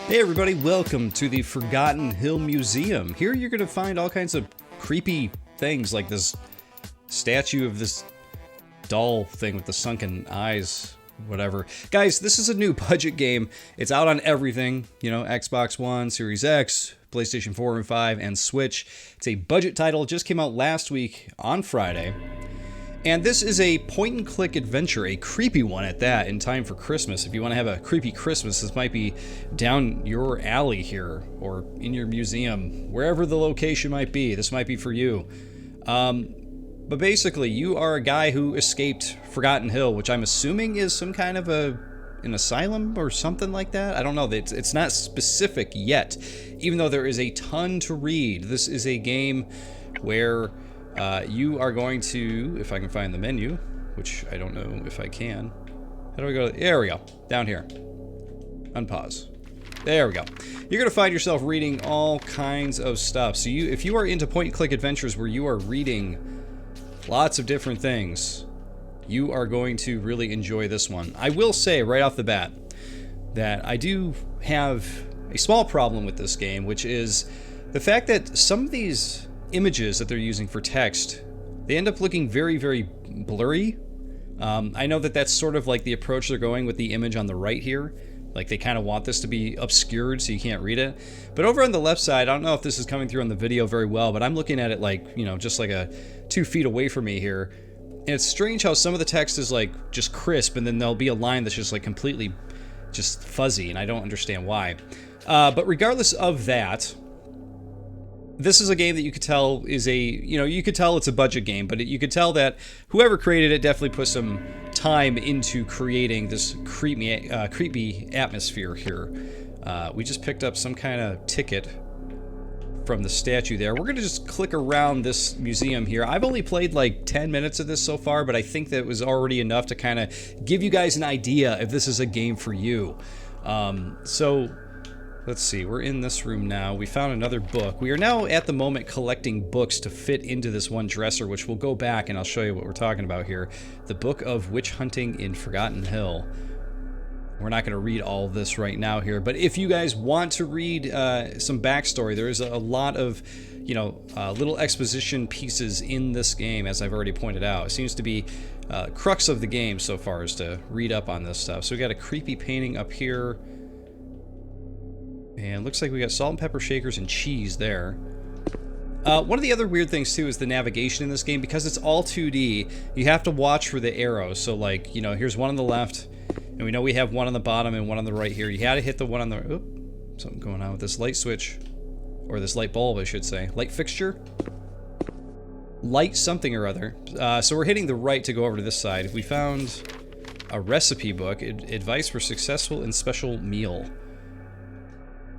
Hey everybody, welcome to the Forgotten Hill Museum. Here you're going to find all kinds of creepy things like this statue of this doll thing with the sunken eyes, whatever. Guys, this is a new budget game. It's out on everything, you know, Xbox One, Series X, PlayStation 4 and 5, and Switch. It's a budget title, just came out last week on Friday. And this is a point-and-click adventure, a creepy one at that, in time for Christmas. If you want to have a creepy Christmas, this might be down your alley here, or in your museum, wherever the location might be. This might be for you. But basically, you are a guy who escaped Forgotten Hill, which I'm assuming is some kind of an asylum or something like that. I don't know. It's not specific yet, even though there is a ton to read. This is a game where you are going to, if I can find the menu, which I don't know if I can. How do I go? There we go. Down here. Unpause. There we go. You're going to find yourself reading all kinds of stuff. So if you are into point-and-click adventures where you are reading lots of different things, you are going to really enjoy this one. I will say right off the bat that I do have a small problem with this game, which is the fact that some of these images that they're using for text, they end up looking very, very blurry. I know that that's sort of like the approach they're going with the image on the right here. Like they kind of want this to be obscured so you can't read it. But over on the left side, I don't know if this is coming through on the video very well, but I'm looking at it like, you know, just like 2 feet away from me here. And it's strange how some of the text is like just crisp, and then there'll be a line that's just like completely just fuzzy, and I don't understand why. But regardless of that, this is a game that you could tell is you could tell it's a budget game, but you could tell that whoever created it definitely put some time into creating this creepy atmosphere here. We just picked up some kind of ticket from the statue there. We're going to just click around this museum here. I've only played like 10 minutes of this so far, but I think that it was already enough to kind of give you guys an idea if this is a game for you. So let's see, we're in this room now. We found another book. We are now at the moment collecting books to fit into this one dresser, which we'll go back and I'll show you what we're talking about here. The Book of Witch Hunting in Forgotten Hill. We're not going to read all this right now here, but if you guys want to read some backstory, there is a lot of, little exposition pieces in this game, as I've already pointed out. It seems to be crux of the game so far is to read up on this stuff. So we got a creepy painting up here. And looks like we got salt and pepper shakers and cheese there. One of the other weird things too is the navigation in this game. Because it's all 2D, you have to watch for the arrows. So like, here's one on the left, and we know we have one on the bottom and one on the right here. You had to hit the one on the... Oop, something going on with this light switch. Or this light bulb, I should say. Light fixture? Light something or other. So we're hitting the right to go over to this side. We found a recipe book. Advice for successful and special meal.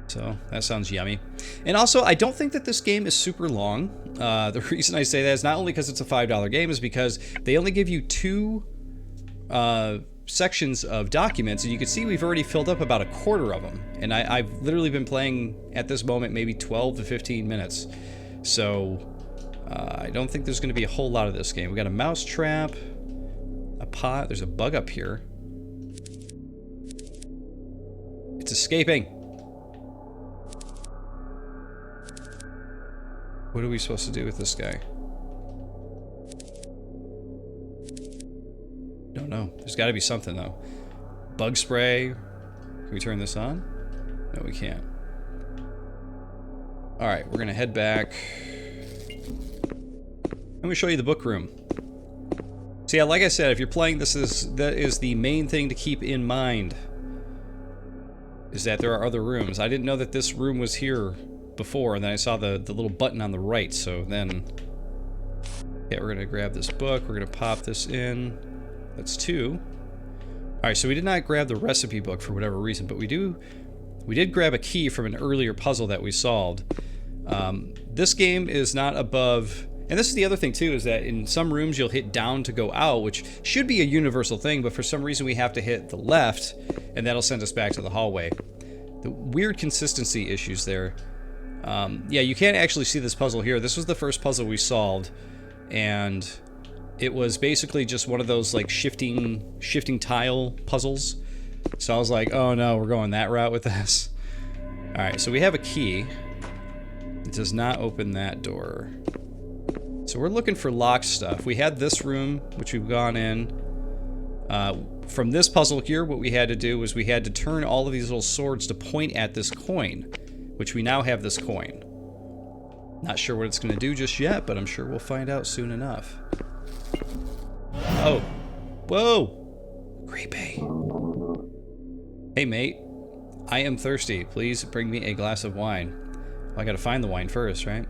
So that sounds yummy. And also, I don't think that this game is super long. The reason I say that is not only because it's a $5 game, is because they only give you 2 sections of documents, and you can see we've already filled up about a quarter of them. And I've literally been playing at this moment maybe 12 to 15 minutes. So I don't think there's going to be a whole lot of this game. We got a mouse trap, a pot. There's a bug up here. It's escaping. What are we supposed to do with this guy? Don't know. There's got to be something, though. Bug spray. Can we turn this on? No, we can't. Alright, we're going to head back. Let me show you the book room. So yeah, like I said, if you're playing this, that is the main thing to keep in mind. Is that there are other rooms. I didn't know that this room was here before, and then I saw the little button on the right, so then... Yeah, we're going to grab this book, we're going to pop this in. That's 2. Alright, so we did not grab the recipe book for whatever reason, but we did grab a key from an earlier puzzle that we solved. This game is not above... And this is the other thing, too, is that in some rooms you'll hit down to go out, which should be a universal thing, but for some reason we have to hit the left, and that'll send us back to the hallway. The weird consistency issues there. Yeah, you can't actually see this puzzle here. This was the first puzzle we solved, and it was basically just one of those like shifting tile puzzles. So I was like, oh no, we're going that route with this. Alright, so we have a key. It does not open that door. So we're looking for locked stuff. We had this room, which we've gone in. From this puzzle here, what we had to do was we had to turn all of these little swords to point at this coin, which we now have this coin. Not sure what it's going to do just yet, but I'm sure we'll find out soon enough. Oh. Whoa! Creepy. Hey, mate. I am thirsty. Please bring me a glass of wine. Well, I gotta find the wine first, right?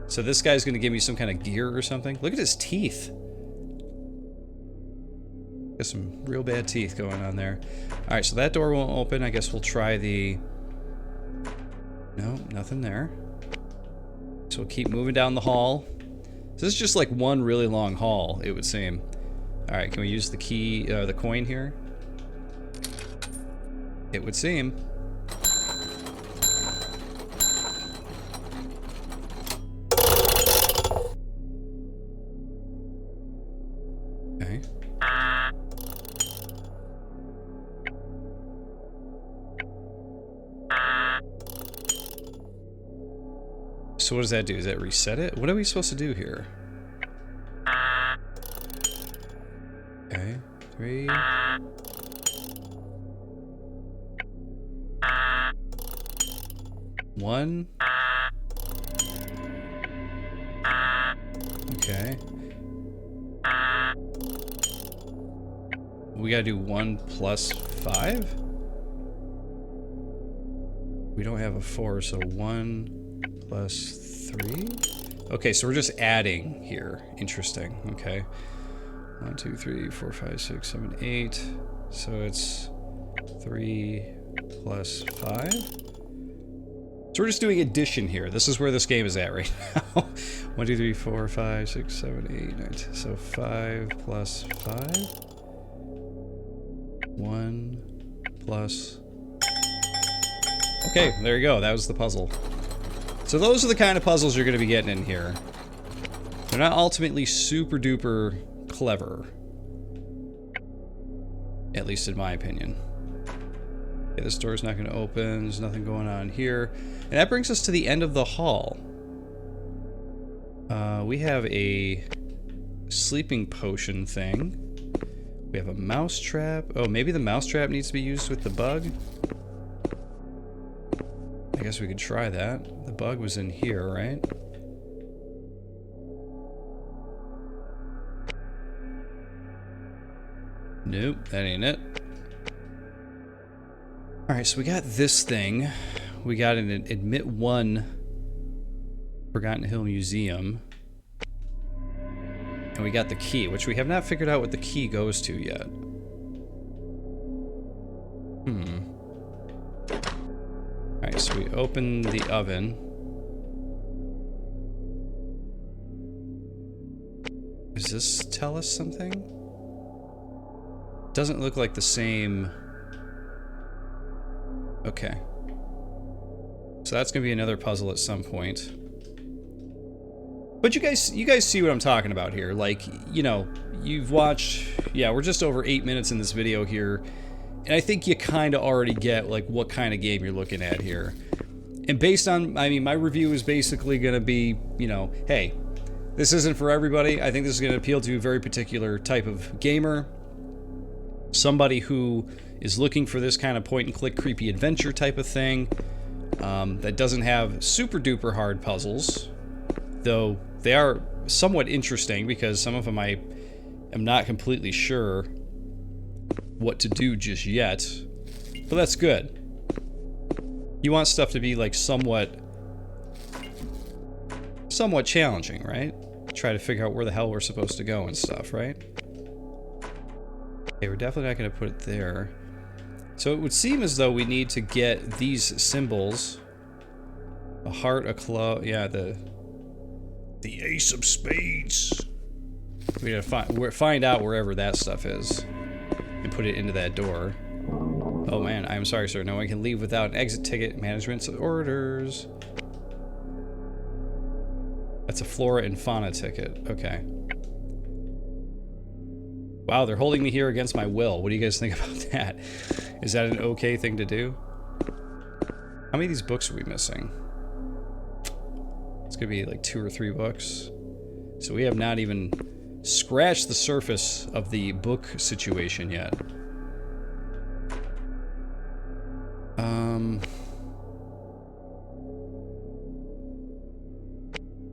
So this guy's gonna give me some kind of gear or something. Look at his teeth. Got some real bad teeth going on there. Alright, so that door won't open. I guess we'll try the... No, nothing there. So we'll keep moving down the hall. So this is just like one really long hall, it would seem. Alright, can we use the key, the coin here? It would seem. Okay. So what does that do? Does that reset it? What are we supposed to do here? Okay, 3. One. Okay. We gotta do 1 plus 5? We don't have a 4, so 1 plus 3? Okay, so we're just adding here. Interesting. Okay. 1, 2, 3, 4, 5, 6, 7, 8. So it's 3 plus 5. So we're just doing addition here. This is where this game is at right now. 1, 2, 3, 4, 5, 6, 7, 8, 9. So 5 plus 5. 1 plus... Okay, there you go. That was the puzzle. So those are the kind of puzzles you're going to be getting in here. They're not ultimately super duper clever. At least in my opinion. Okay, this door's not going to open. There's nothing going on here. And that brings us to the end of the hall. We have a sleeping potion thing. We have a mouse trap. Oh, maybe the mouse trap needs to be used with the bug? I guess we could try that. The bug was in here, right? Nope, that ain't it. Alright, so we got this thing. We got an Admit 1 Forgotten Hill Museum. And we got the key, which we have not figured out what the key goes to yet. Alright, so we open the oven. Does this tell us something? Doesn't look like the same... Okay. So that's gonna be another puzzle at some point. But you guys see what I'm talking about here. Like, you know, you've watched... Yeah, we're just over 8 minutes in this video here. And I think you kind of already get, like, what kind of game you're looking at here. And based on... I mean, my review is basically gonna be, you know, hey, this isn't for everybody. I think this is gonna appeal to a very particular type of gamer. Somebody who is looking for this kind of point-and-click creepy adventure type of thing. That doesn't have super duper hard puzzles. Though they are somewhat interesting because some of them I am not completely sure what to do just yet. But that's good. You want stuff to be like somewhat challenging, right? Try to figure out where the hell we're supposed to go and stuff, right? Okay, we're definitely not going to put it there. So it would seem as though we need to get these symbols. A heart, a claw, yeah, the ace of spades. We gotta find out wherever that stuff is and put it into that door. Oh man, I'm sorry, sir. No one can leave without an exit ticket. Management's orders. That's a flora and fauna ticket. Okay. Wow, they're holding me here against my will. What do you guys think about that? Is that an okay thing to do? How many of these books are we missing? It's gonna be like 2 or 3 books. So we have not even scratched the surface of the book situation yet.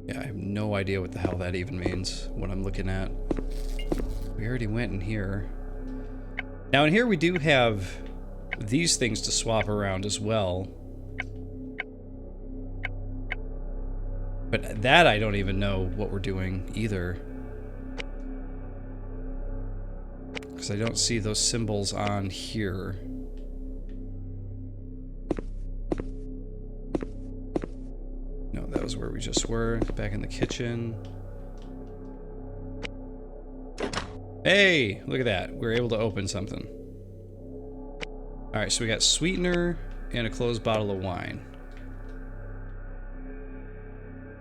Yeah, I have no idea what the hell that even means, what I'm looking at. We already went in here. Now in here we do have these things to swap around as well. But that I don't even know what we're doing either. Because I don't see those symbols on here. No, that was where we just were. Back in the kitchen. Hey, look at that. We were able to open something. Alright, so we got sweetener and a closed bottle of wine.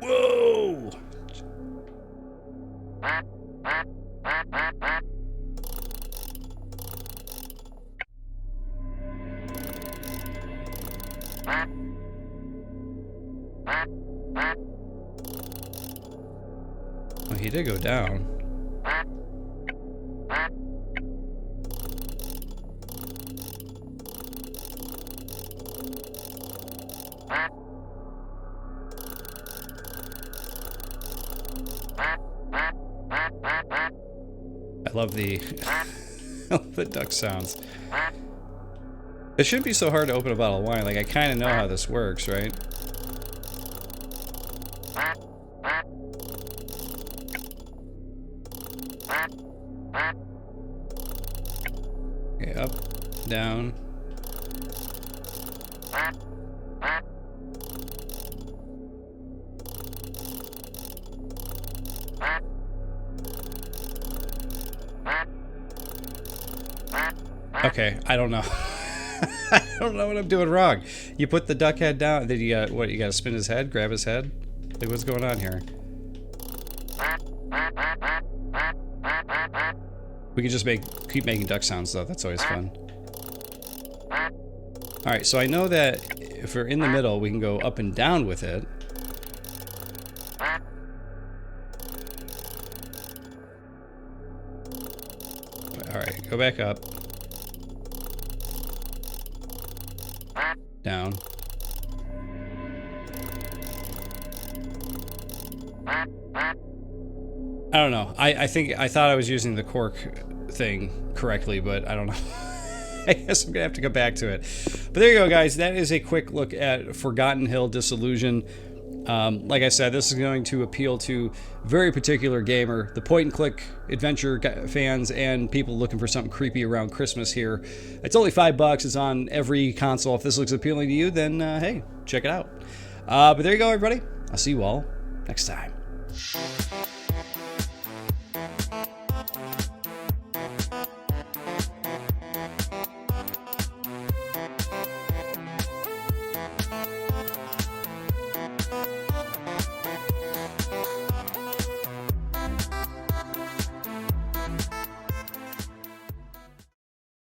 Whoa! Oh, he did go down. I love the the duck sounds. It shouldn't be so hard to open a bottle of wine. Like, I kind of know how this works, right? Okay, up, down. Okay, I don't know. I don't know what I'm doing wrong. You put the duck head down, then you got, what, you gotta spin his head, grab his head? Like, what's going on here? We can just keep making duck sounds though, that's always fun. Alright, so I know that if we're in the middle, we can go up and down with it. Alright, go back up. Down. I don't know. I thought I was using the cork thing correctly, but I don't know. I guess I'm gonna have to go back to it. But there you go, guys. That is a quick look at Forgotten Hill Disillusion. Like I said, this is going to appeal to very particular gamer, the point-and-click adventure fans, and people looking for something creepy around Christmas here. It's only $5. It's on every console. If this looks appealing to you, then hey, check it out. But there you go, everybody. I'll see you all next time.